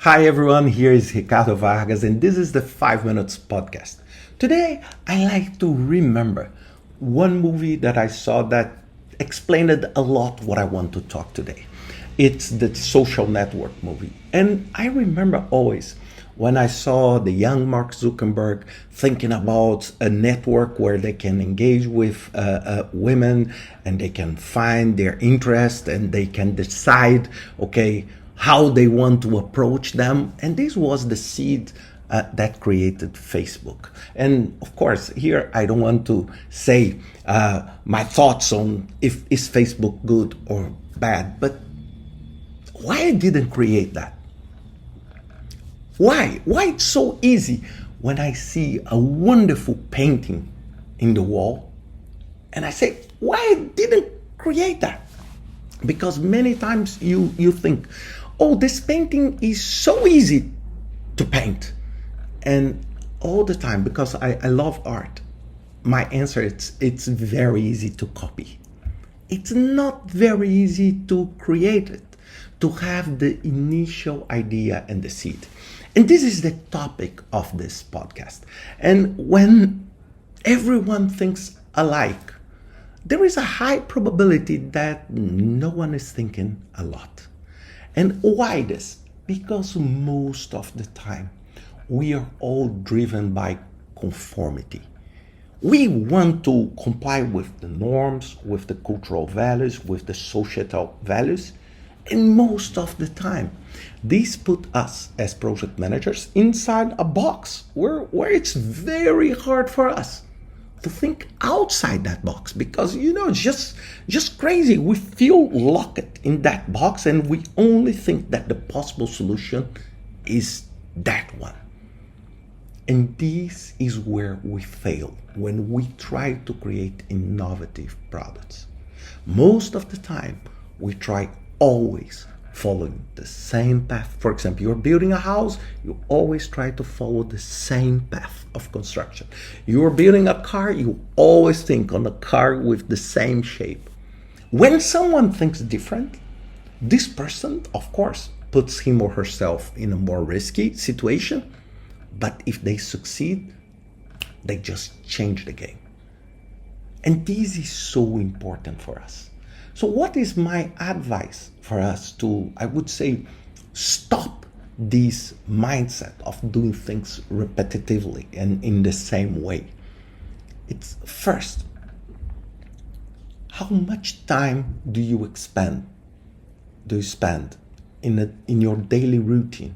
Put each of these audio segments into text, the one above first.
Hi everyone, here is Ricardo Vargas and this is the 5 Minutes Podcast. Today I like to remember one movie that I saw that explained a lot what I want to talk today. It's the Social Network movie. And I remember always when I saw the young Mark Zuckerberg thinking about a network where they can engage with women and they can find their interest and they can decide, okay, how they want to approach them. And this was the seed that created Facebook. And of course, here I don't want to say my thoughts on if is Facebook good or bad, but why I didn't create that? Why? Why it's so easy when I see a wonderful painting in the wall and I say, why I didn't create that? Because many times you think, oh, this painting is so easy to paint. And all the time, because I love art, my answer it's very easy to copy. It's not very easy to create it, to have the initial idea and the seed. And this is the topic of this podcast. And when everyone thinks alike, there is a high probability that no one is thinking a lot. And why this? Because most of the time, we are all driven by conformity. We want to comply with the norms, with the cultural values, with the societal values. And most of the time, these put us as project managers inside a box where it's very hard for us to think outside that box because, it's just crazy. We feel locked in that box and we only think that the possible solution is that one. And this is where we fail when we try to create innovative products. Most of the time, we try always following the same path. For example, you're building a house, you always try to follow the same path of construction. You're building a car, you always think on a car with the same shape. When someone thinks different, this person, of course, puts him or herself in a more risky situation. But if they succeed, they just change the game. And this is so important for us. So what is my advice for us to, I would say, stop this mindset of doing things repetitively and in the same way? It's first, how much time do you spend in your daily routine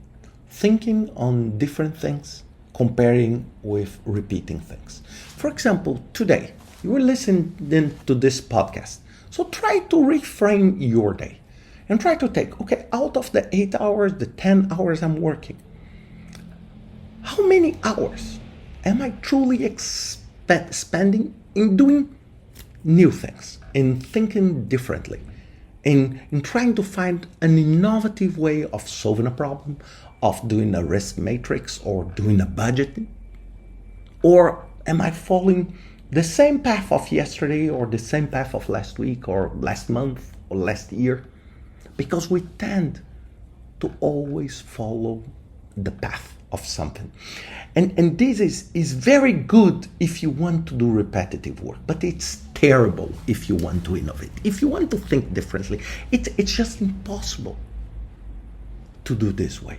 thinking on different things, comparing with repeating things? For example, today, you were listening to this podcast. So try to reframe your day and try to take, okay, out of the 8 hours, the 10 hours I'm working, how many hours am I truly spending in doing new things, in thinking differently, in trying to find an innovative way of solving a problem, of doing a risk matrix or doing a budgeting? Or am I following the same path of yesterday or the same path of last week or last month or last year? Because we tend to always follow the path of something. And this is very good if you want to do repetitive work, but it's terrible if you want to innovate. If you want to think differently, it's just impossible to do this way.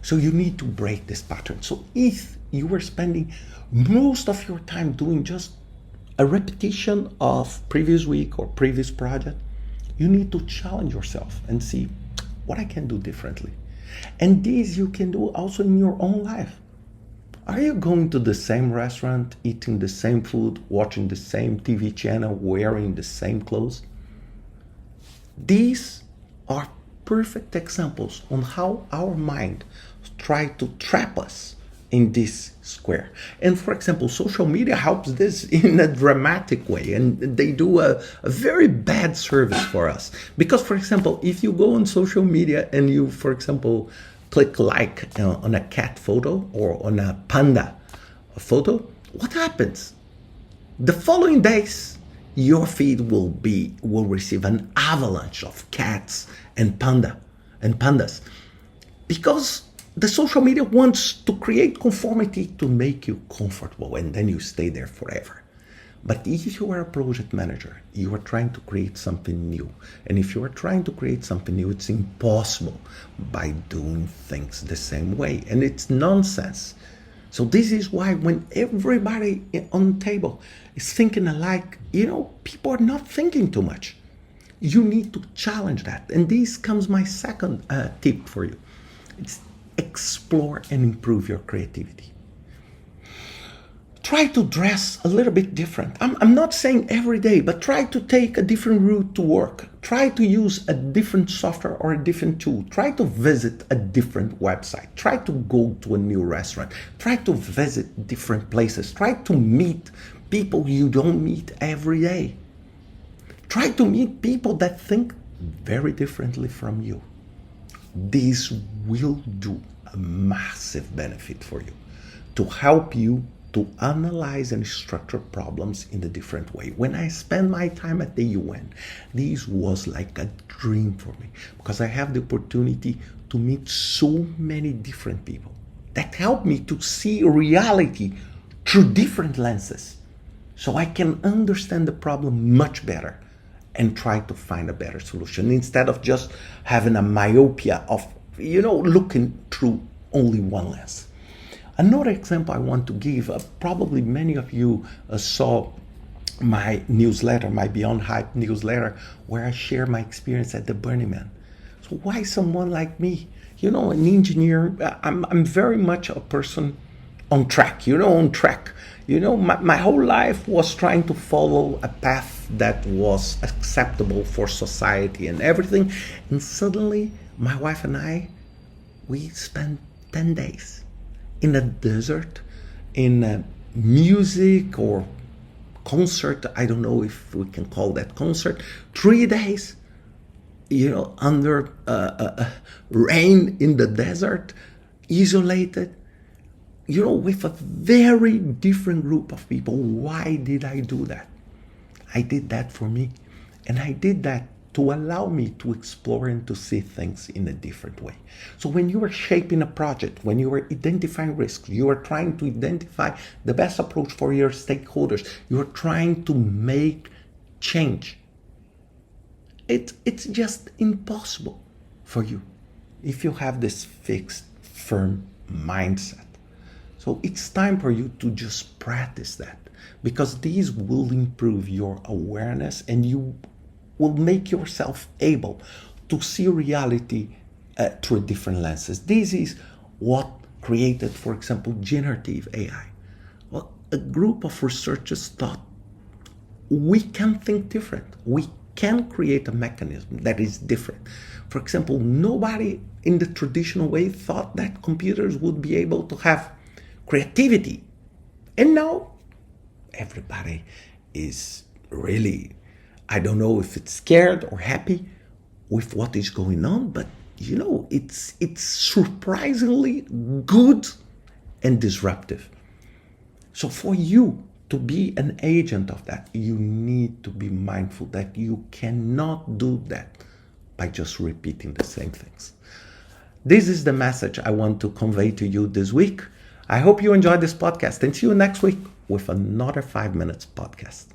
So you need to break this pattern. So if you were spending most of your time doing just a repetition of previous week or previous project, you need to challenge yourself and see what I can do differently. And this you can do also in your own life. Are you going to the same restaurant, eating the same food, watching the same TV channel, wearing the same clothes? These are perfect examples on how our mind try to trap us in this square. And for example, social media helps this in a dramatic way, and they do a very bad service for us. Because for example, if you go on social media and you, for example, click like on a cat photo or on a panda photo, what happens? The following days, your feed will receive an avalanche of cats and pandas. Because the social media wants to create conformity to make you comfortable, and then you stay there forever. But if you are a project manager, you are trying to create something new. And if you are trying to create something new, it's impossible by doing things the same way. And it's nonsense. So this is why when everybody on the table is thinking alike, people are not thinking too much. You need to challenge that. And this comes my second tip for you. It's explore and improve your creativity. Try to dress a little bit different. I'm not saying every day, but try to take a different route to work. Try to use a different software or a different tool. Try to visit a different website. Try to go to a new restaurant. Try to visit different places. Try to meet people you don't meet every day. Try to meet people that think very differently from you. This will do a massive benefit for you to help you to analyze and structure problems in a different way. When I spent my time at the UN, this was like a dream for me because I have the opportunity to meet so many different people that help me to see reality through different lenses so I can understand the problem much better and try to find a better solution instead of just having a myopia of, looking through only one lens. Another example I want to give, probably many of you saw my newsletter, my Beyond Hype newsletter, where I share my experience at the Burning Man. So why someone like me? An engineer, I'm very much a person on track, my whole life was trying to follow a path that was acceptable for society and everything. And suddenly, my wife and I, we spent 10 days in a desert, in a music or concert. I don't know if we can call that concert. 3 days, under rain in the desert, isolated, with a very different group of people. Why did I do that? I did that for me. And I did that to allow me to explore and to see things in a different way. So when you are shaping a project, when you are identifying risks, you are trying to identify the best approach for your stakeholders, you are trying to make change. It's just impossible for you if you have this fixed, firm mindset. So it's time for you to just practice that, because these will improve your awareness and you will make yourself able to see reality through different lenses. This is what created, for example, generative AI. Well, a group of researchers thought we can think different. We can create a mechanism that is different. For example, nobody in the traditional way thought that computers would be able to have creativity. And now everybody is really, I don't know if it's scared or happy with what is going on, but it's surprisingly good and disruptive. So for you to be an agent of that, you need to be mindful that you cannot do that by just repeating the same things. This is the message I want to convey to you this week. I hope you enjoyed this podcast, and see you next week with another 5 minutes podcast.